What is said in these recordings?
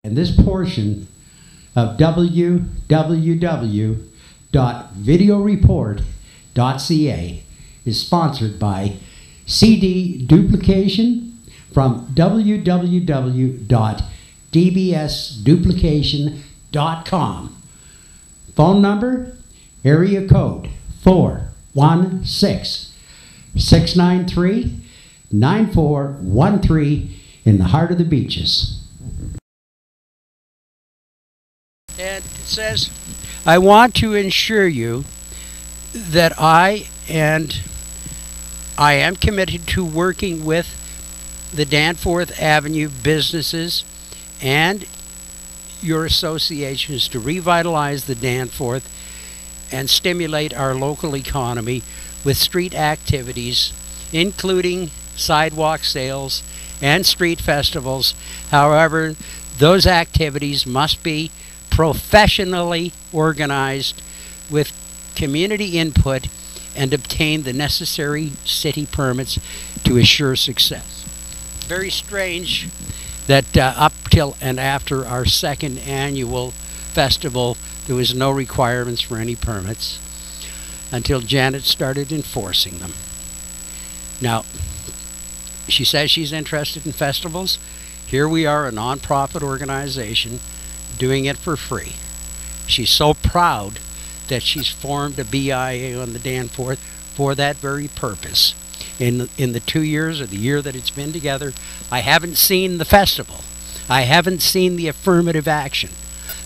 And this portion of www.videoreport.ca is sponsored by CD Duplication from www.dbsduplication.com. Phone number, area code 416-693-9413 in the heart of the beaches. And it says, I want to assure you that I am committed to working with the Danforth Avenue businesses and your associations to revitalize the Danforth and stimulate our local economy with street activities, including sidewalk sales and street festivals. However, those activities must be professionally organized with community input and obtain the necessary city permits to assure success. Very strange that up till and after our second annual festival, there was no requirements for any permits until Janet started enforcing them. Now, she says she's interested in festivals. Here we are, a non-profit organization, doing it for free. She's so proud that she's formed a BIA on the Danforth for that very purpose. In the 2 years or the year that it's been together, I haven't seen the festival. I haven't seen the affirmative action.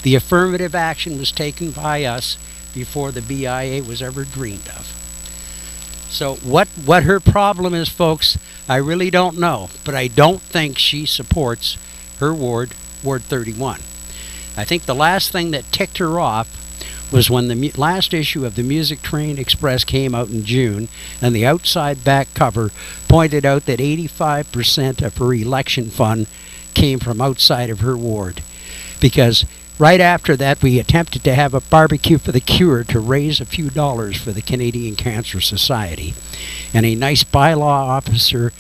The affirmative action was taken by us before the BIA was ever dreamed of. So what her problem is, folks, I really don't know, but I don't think she supports her ward, Ward 31. I think the last thing that ticked her off was when the last issue of the Music Train Express came out in June, and the outside back cover pointed out that 85% of her election fund came from outside of her ward. Because right after that, we attempted to have a barbecue for the cure to raise a few dollars for the Canadian Cancer Society. And a nice bylaw officer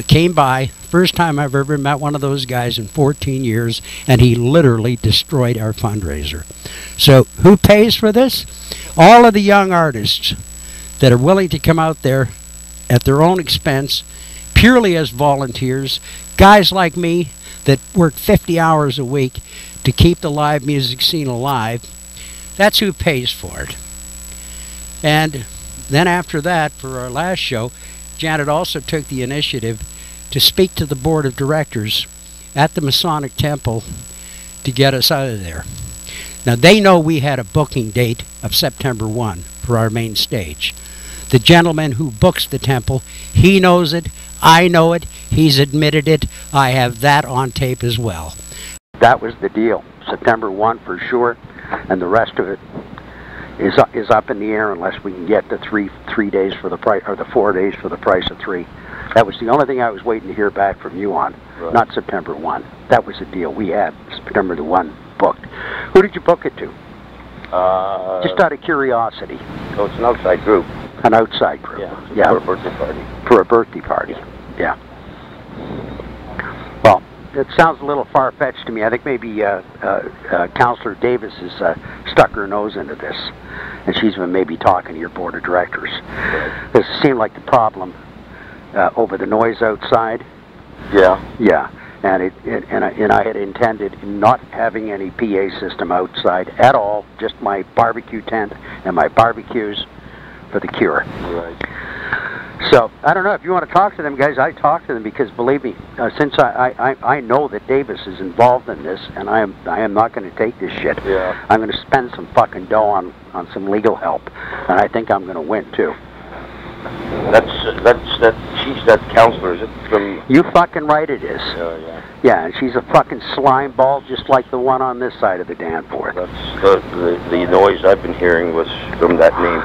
came by, first time I've ever met one of those guys in 14 years, and he literally destroyed our fundraiser. So who pays for this? All of the young artists that are willing to come out there at their own expense, purely as volunteers, guys like me that work 50 hours a week to keep the live music scene alive. That's who pays for it. And then after that, for our last show, Janet also took the initiative to speak to the board of directors at the Masonic Temple to get us out of there. Now, they know we had a booking date of September 1 for our main stage. The gentleman who books the temple, he knows it, I know it, he's admitted it, I have that on tape as well. That was the deal, September 1 for sure, and the rest of it is up in the air unless we can get the three days for the price, or the 4 days for the price of 3. That was the only thing I was waiting to hear back from you on, right. Not September 1. That was the deal. We had September the 1 booked. Who did you book it to? Just out of curiosity. Oh, it's an outside group. An outside group. Yeah. For a birthday party. For a birthday party. Yeah. Well, it sounds a little far-fetched to me. I think maybe Councillor Davis has stuck her nose into this, and she's been maybe talking to your board of directors. Right. It seemed like the problem over the noise outside. Yeah. Yeah, and I had intended not having any PA system outside at all, just my barbecue tent and my barbecues for the cure. Right. So, I don't know, if you want to talk to them, guys, I talk to them because, believe me, since I know that Davis is involved in this, and I am not going to take this shit. Yeah. I'm going to spend some fucking dough on some legal help, and I think I'm going to win, too. She's that counselor, is it? From... You fucking right it is. Yeah. Yeah, and she's a fucking slime ball just like the one on this side of the Danforth. That's the noise I've been hearing was from that name.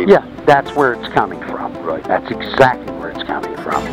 Yeah, that's where it's coming from. Right. That's exactly where it's coming from.